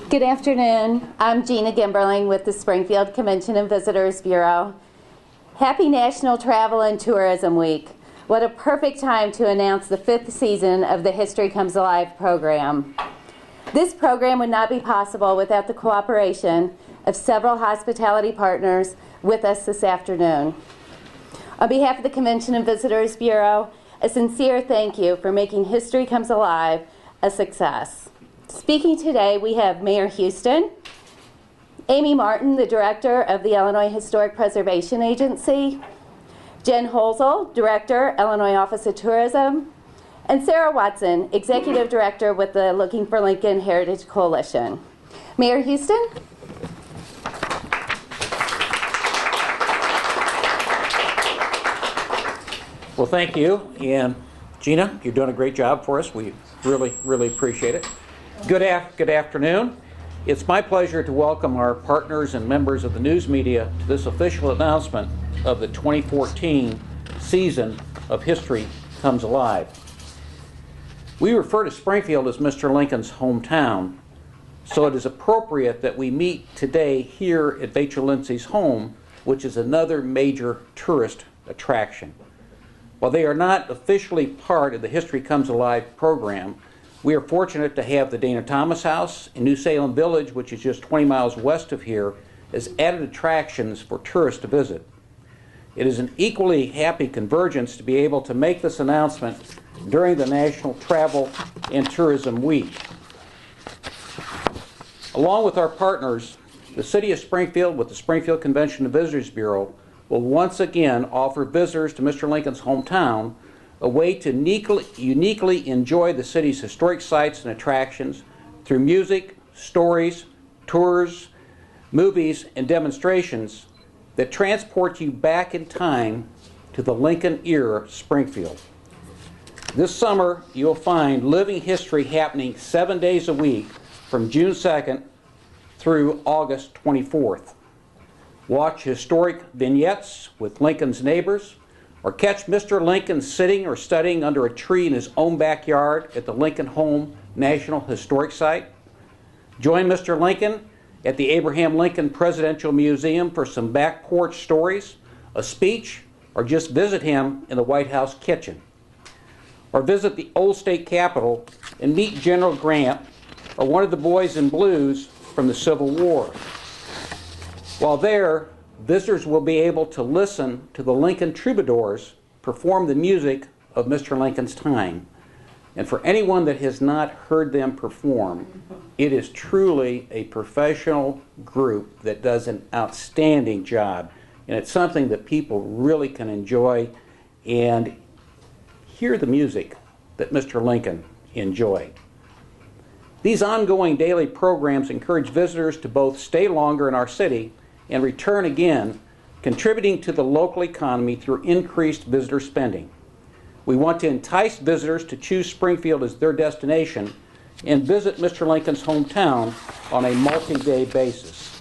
Good afternoon. I'm Gina Gimberling with the Springfield Convention and Visitors Bureau. Happy National Travel and Tourism Week. What a perfect time to announce the 5th season of the History Comes Alive program. This program would not be possible without the cooperation of several hospitality partners with us this afternoon. On behalf of the Convention and Visitors Bureau, a sincere thank you for making History Comes Alive a success. Speaking today, we have Mayor Houston, Amy Martin, the Director of the Illinois Historic Preservation Agency, Jen Holzel, Director, Illinois Office of Tourism, and Sarah Watson, Executive Director with the Looking for Lincoln Heritage Coalition. Mayor Houston? Well, thank you. And Gina, you're doing a great job for us. We really appreciate it. Good afternoon. It's my pleasure to welcome our partners and members of the news media to this official announcement of the 2014 season of History Comes Alive. We refer to Springfield as Mr. Lincoln's hometown, so it is appropriate that we meet today here at Vachel Lindsay's home, which is another major tourist attraction. While they are not officially part of the History Comes Alive program, we are fortunate to have the Dana Thomas House in New Salem Village, which is just 20 miles west of here, as added attractions for tourists to visit. It is an equally happy convergence to be able to make this announcement during the National Travel and Tourism Week. Along with our partners, the City of Springfield with the Springfield Convention and Visitors Bureau will once again offer visitors to Mr. Lincoln's hometown a way to uniquely enjoy the city's historic sites and attractions through music, stories, tours, movies, and demonstrations that transport you back in time to the Lincoln era of Springfield. This summer, you'll find living history happening 7 days a week from June 2nd through August 24th. Watch historic vignettes with Lincoln's neighbors, or catch Mr. Lincoln sitting or studying under a tree in his own backyard at the Lincoln Home National Historic Site. Join Mr. Lincoln at the Abraham Lincoln Presidential Museum for some back porch stories, a speech, or just visit him in the White House kitchen. Or visit the old state capitol and meet General Grant or one of the boys in blues from the Civil War. While there, visitors will be able to listen to the Lincoln Troubadours perform the music of Mr. Lincoln's time. And for anyone that has not heard them perform, it is truly a professional group that does an outstanding job. And it's something that people really can enjoy and hear the music that Mr. Lincoln enjoyed. These ongoing daily programs encourage visitors to both stay longer in our city and return again, contributing to the local economy through increased visitor spending. We want to entice visitors to choose Springfield as their destination and visit Mr. Lincoln's hometown on a multi-day basis.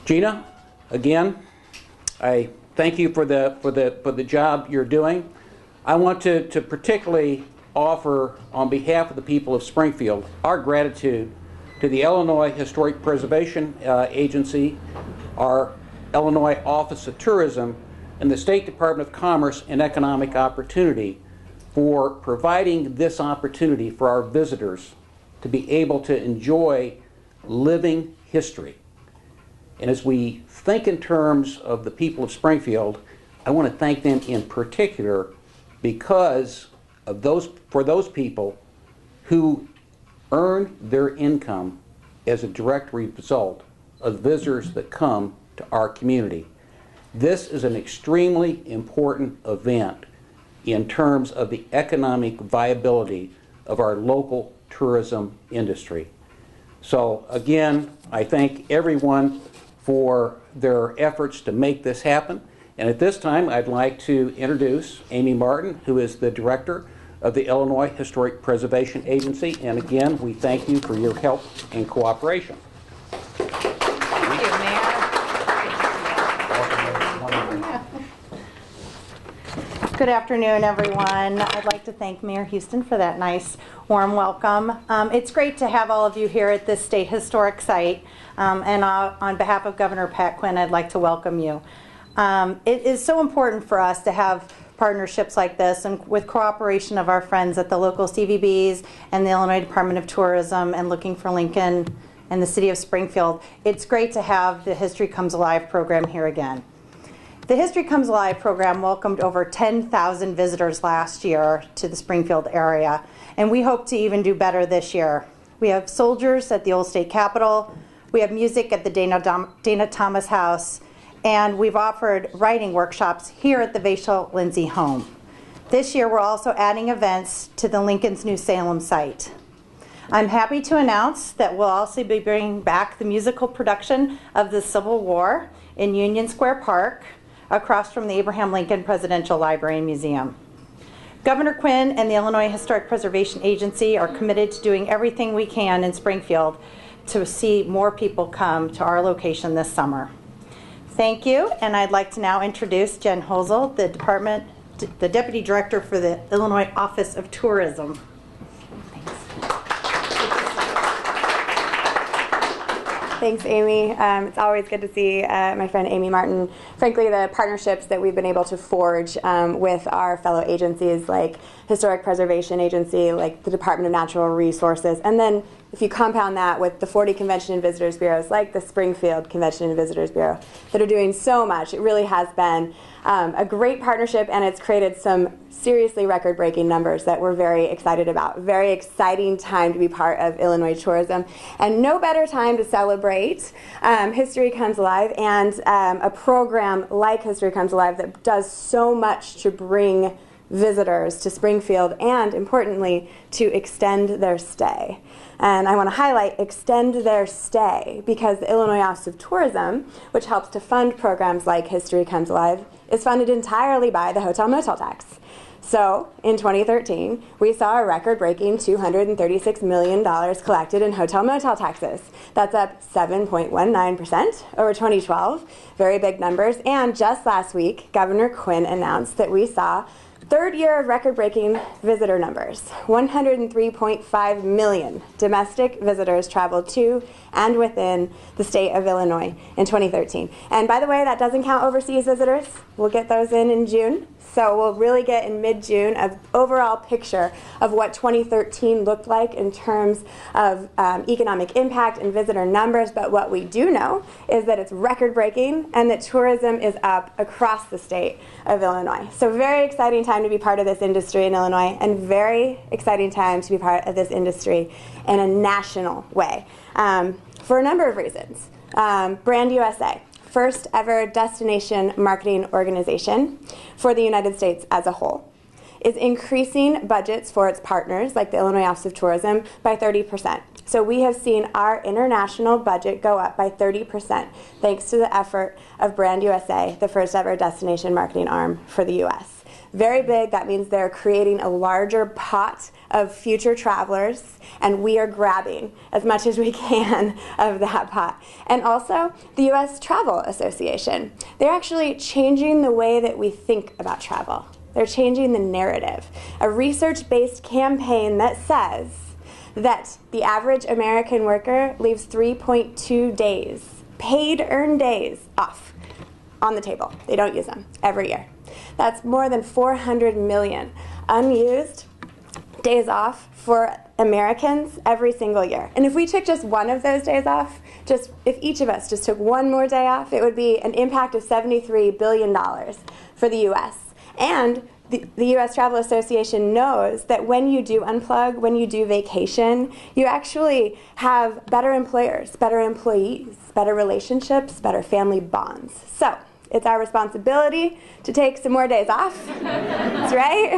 Gina, again, I thank you for the job you're doing. I want to particularly offer, on behalf of the people of Springfield, our gratitude to the Illinois Historic Preservation Agency, our Illinois Office of Tourism, and the State Department of Commerce and Economic Opportunity for providing this opportunity for our visitors to be able to enjoy living history. And as we think in terms of the people of Springfield, I want to thank them in particular because of those people who earn their income as a direct result of visitors that come to our community. This is an extremely important event in terms of the economic viability of our local tourism industry. So again, I thank everyone for their efforts to make this happen. And at this time, I'd like to introduce Amy Martin, who is the Director of the Illinois Historic Preservation Agency. And again, we thank you for your help and cooperation. Thank you, Mayor. Good afternoon, everyone. I'd like to thank Mayor Houston for that nice, warm welcome. It's great to have all of you here at this state historic site. And on behalf of Governor Pat Quinn, I'd like to welcome you. It is so important for us to have partnerships like this and with cooperation of our friends at the local CVBs and the Illinois Department of Tourism and Looking for Lincoln and the City of Springfield. It's great to have the History Comes Alive program here again. The History Comes Alive program welcomed over 10,000 visitors last year to the Springfield area, and we hope to even do better this year. We have soldiers at the Old State Capitol, we have music at the Dana Thomas House, and we've offered writing workshops here at the Vachel Lindsay home. This year we're also adding events to the Lincoln's New Salem site. I'm happy to announce that we'll also be bringing back the musical production of the Civil War in Union Square Park, across from the Abraham Lincoln Presidential Library and Museum. Governor Quinn and the Illinois Historic Preservation Agency are committed to doing everything we can in Springfield to see more people come to our location this summer. Thank you, and I'd like to now introduce Jen Hosel, the Deputy Director for the Illinois Office of Tourism. Thanks, Amy. It's always good to see my friend Amy Martin. Frankly, the partnerships that we've been able to forge with our fellow agencies like Historic Preservation Agency, like the Department of Natural Resources, and then if you compound that with the 40 Convention and Visitors Bureaus like the Springfield Convention and Visitors Bureau that are doing so much, it really has been a great partnership, and it's created some seriously record-breaking numbers that we're very excited about. Very exciting time to be part of Illinois tourism, and no better time to celebrate History Comes Alive and a program like History Comes Alive that does so much to bring visitors to Springfield and, importantly, to extend their stay. And I want to highlight extend their stay because the Illinois Office of Tourism, which helps to fund programs like History Comes Alive, is funded entirely by the hotel motel tax. So in 2013, we saw a record-breaking $236 million collected in hotel motel taxes. That's up 7.19% over 2012. Very big numbers. And just last week, Governor Quinn announced that we saw third year of record-breaking visitor numbers. 103.5 million domestic visitors traveled to and within the state of Illinois in 2013. And by the way, that doesn't count overseas visitors. We'll get those in June. So we'll really get in mid-June an overall picture of what 2013 looked like in terms of economic impact and visitor numbers. But what we do know is that it's record-breaking and that tourism is up across the state of Illinois. So very exciting time to be part of this industry in Illinois, and very exciting time to be part of this industry in a national way for a number of reasons. Brand USA. First ever destination marketing organization for the United States as a whole, is increasing budgets for its partners, like the Illinois Office of Tourism, by 30%. So we have seen our international budget go up by 30%, thanks to the effort of Brand USA, the first ever destination marketing arm for the U.S. Very big. That means they're creating a larger pot of future travelers, and we are grabbing as much as we can of that pot. And also, the U.S. Travel Association. They're actually changing the way that we think about travel. They're changing the narrative. A research-based campaign that says that the average American worker leaves 3.2 days, paid earned days, off on the table. They don't use them every year. That's more than 400 million unused days off for Americans every single year. And if we took just one of those days off, just if each of us just took one more day off, it would be an impact of $73 billion for the U.S. And the U.S. Travel Association knows that when you do unplug, when you do vacation, you actually have better employers, better employees, better relationships, better family bonds. So it's our responsibility to take some more days off. That's right.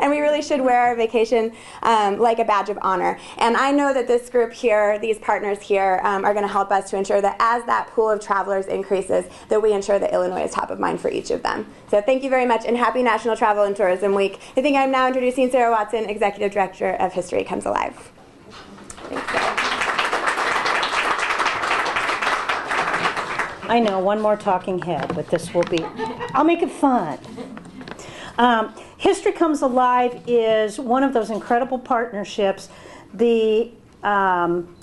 And we really should wear our vacation like a badge of honor. And I know that this group here, these partners here, are going to help us to ensure that as that pool of travelers increases, that we ensure that Illinois is top of mind for each of them. So thank you very much, and happy National Travel and Tourism Week. I think I'm now introducing Sarah Watson, Executive Director of History Comes Alive. Thanks, Sarah. I know, one more talking head, but this will be, I'll make it fun. History Comes Alive is one of those incredible partnerships. The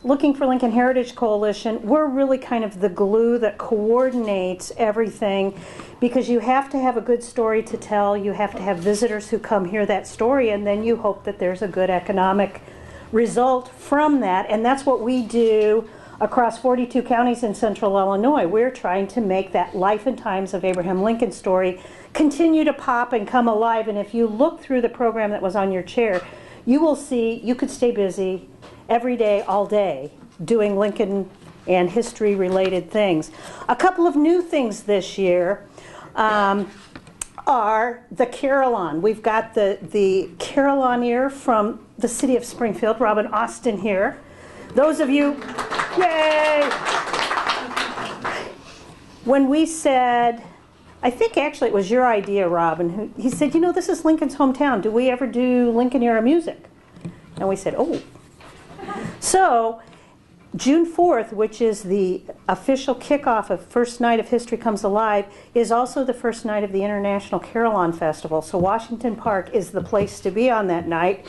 Looking for Lincoln Heritage Coalition, we're really kind of the glue that coordinates everything, because you have to have a good story to tell, you have to have visitors who come hear that story, and then you hope that there's a good economic result from that. And that's what we do across 42 counties in central Illinois. We're trying to make that life and times of Abraham Lincoln story continue to pop and come alive. And if you look through the program that was on your chair, you will see you could stay busy every day, all day, doing Lincoln and history related things. A couple of new things this year are the Carillon. We've got the Carillioneer from the city of Springfield, Robin Austin here. Those of you, yay! When we said, I think actually it was your idea, Robin, he said, you know, this is Lincoln's hometown. Do we ever do Lincoln era music? And we said, oh. So June 4th, which is the official kickoff of first night of History Comes Alive, is also the first night of the International Carillon Festival. So Washington Park is the place to be on that night.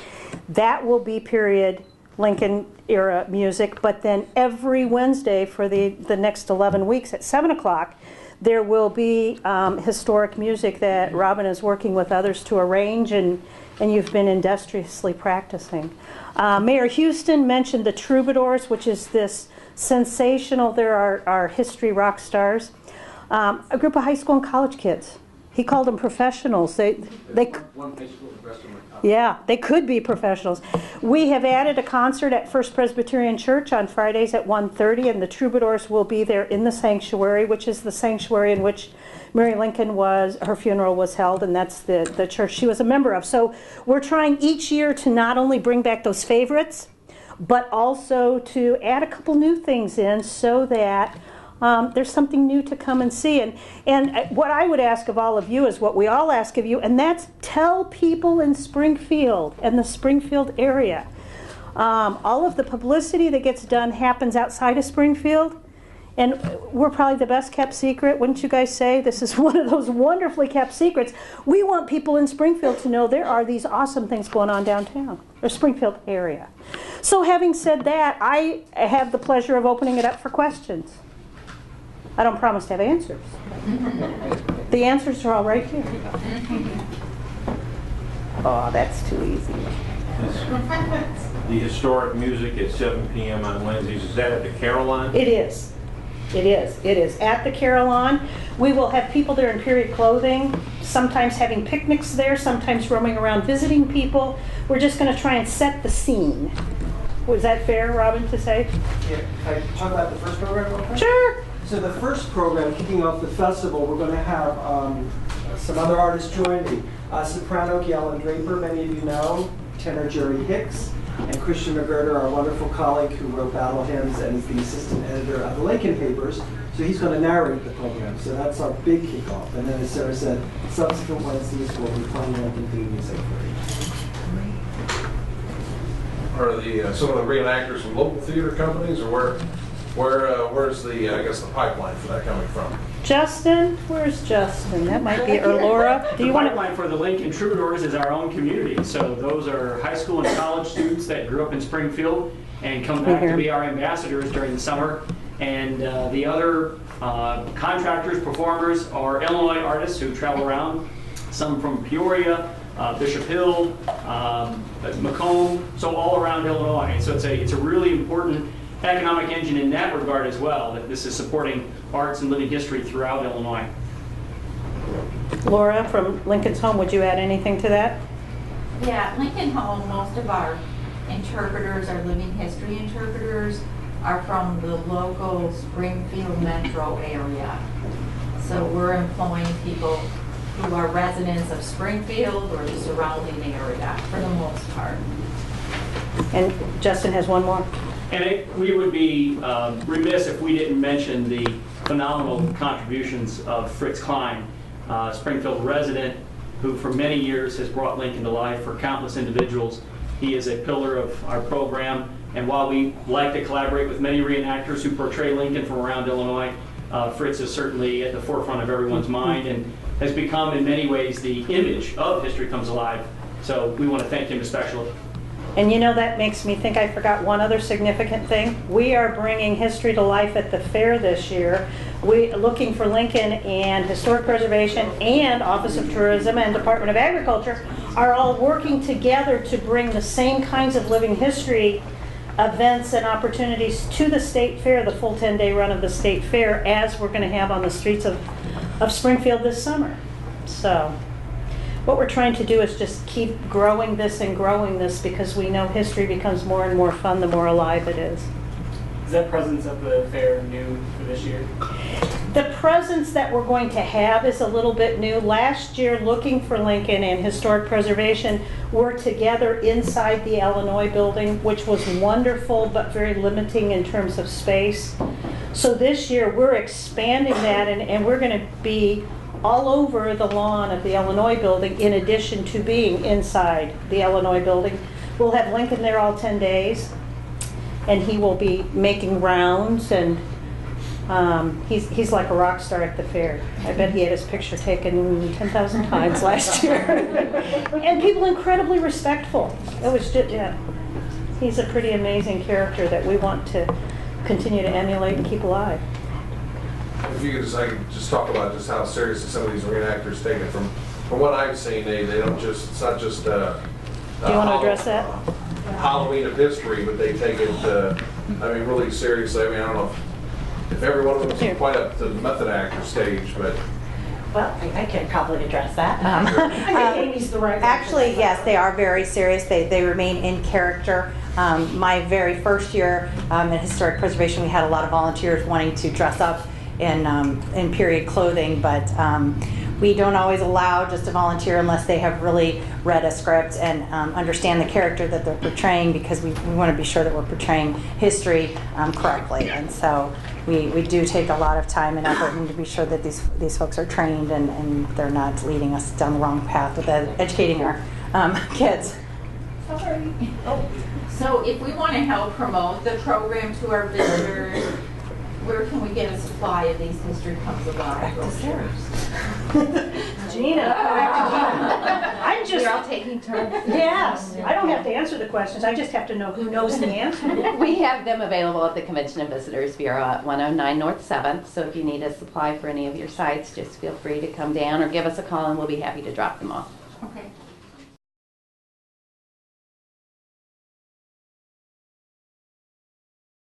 That will be period Lincoln era music, but then every Wednesday for the next 11 weeks at 7 o'clock, there will be historic music that Robin is working with others to arrange, and you've been industriously practicing. Mayor Houston mentioned the Troubadours, which is this sensational, there are history rock stars, a group of high school and college kids. He called them professionals. Yeah, they could be professionals. We have added a concert at First Presbyterian Church on Fridays at 1:30, and the Troubadours will be there in the sanctuary, which is the sanctuary in which Mary Lincoln her funeral was held, and that's the church she was a member of. So we're trying each year to not only bring back those favorites, but also to add a couple new things in so that there's something new to come and see. And what I would ask of all of you is what we all ask of you, and that's tell people in Springfield and the Springfield area. All of the publicity that gets done happens outside of Springfield, and we're probably the best kept secret, wouldn't you guys say? This is one of those wonderfully kept secrets. We want people in Springfield to know there are these awesome things going on downtown, or Springfield area. So having said that, I have the pleasure of opening it up for questions. I don't promise to have answers. The answers are all right here. Oh, that's too easy. The historic music at 7 p.m. on Wednesdays, is that at the Carillon? It is. It is. It is. At the Carillon, we will have people there in period clothing, sometimes having picnics there, sometimes roaming around visiting people. We're just going to try and set the scene. Was that fair, Robin, to say? Yeah, can I talk about the first program real quick? Sure. So the first program, kicking off the festival, we're going to have some other artists join me. Soprano Gail Draper, many of you know, tenor Jerry Hicks, and Christian McGurder, our wonderful colleague who wrote Battle Hymns and is the assistant editor of the Lincoln Papers. So he's going to narrate the program. So that's our big kickoff. And then, as Sarah said, subsequent Wednesdays will be playing Lincoln theme music for you. Are some of the reenactors from local theater companies, or where's the the pipeline for that coming from? Justin, where's Justin? That might be, or Laura. Do you The want to? pipeline for the Lincoln Troubadours is our own community. So those are high school and college students that grew up in Springfield and come back to be our ambassadors during the summer. And the other contractors, performers are Illinois artists who travel around, some from Peoria, Bishop Hill, Macomb, so all around Illinois. So it's a really important economic engine in that regard as well, that this is supporting arts and living history throughout Illinois. Laura from Lincoln's Home, would you add anything to that? Yeah, Lincoln Home, most of our interpreters, our living history interpreters, are from the local Springfield metro area. So we're employing people who are residents of Springfield or the surrounding area for the most part. And Justin has one more. And we would be remiss if we didn't mention the phenomenal contributions of Fritz Klein, Springfield resident, who for many years has brought Lincoln to life for countless individuals. He is a pillar of our program, and while we like to collaborate with many reenactors who portray Lincoln from around Illinois, Fritz is certainly at the forefront of everyone's mind and has become in many ways the image of History Comes Alive. So we want to thank him especially. And you know, that makes me think I forgot one other significant thing. We are bringing history to life at the fair this year. We looking for Lincoln and Historic Preservation and Office of Tourism and Department of Agriculture are all working together to bring the same kinds of living history events and opportunities to the state fair, the full 10-day run of the state fair, as we're going to have on the streets of Springfield this summer. So what we're trying to do is just keep growing this and growing this, because we know history becomes more and more fun the more alive it is. Is that presence of the fair new for this year? The presence that we're going to have is a little bit new. Last year, Looking for Lincoln and Historic Preservation were together inside the Illinois building, which was wonderful but very limiting in terms of space. So this year, we're expanding that, and we're going to be all over the lawn of the Illinois building in addition to being inside the Illinois building. We'll have Lincoln there all 10 days, and he will be making rounds, and he's like a rock star at the fair. I bet he had his picture taken 10,000 times last year. And people incredibly respectful. It was just, yeah. He's a pretty amazing character that we want to continue to emulate and keep alive. If you could I could just talk about just how seriously some of these reenactors take it. From what I've seen, they don't just, it's not just Do you want to address that? Halloween of history, but they take it, I mean, really seriously. I mean, I don't know if every one of them is quite up to the method actor stage, but. Well, I can probably address that. I think Amy's the right one. Actually, yes, they are very serious. They remain in character. My very first year in Historic Preservation, we had a lot of volunteers wanting to dress up in period clothing, but we don't always allow just a volunteer unless they have really read a script and understand the character that they're portraying, because we want to be sure that we're portraying history correctly. And so we do take a lot of time and effort and to be sure that these folks are trained and they're not leading us down the wrong path with educating our kids. Sorry. Oh. So if we want to help promote the program to our visitors, where can we get a supply of these History Comes Alive brochures? Gina. I'm just. We're all taking turns. Yes. I don't have to answer the questions. I just have to know who knows the answer. We have them available at the Convention and Visitors Bureau at 109 North 7th. So if you need a supply for any of your sites, just feel free to come down or give us a call, and we'll be happy to drop them off. Okay.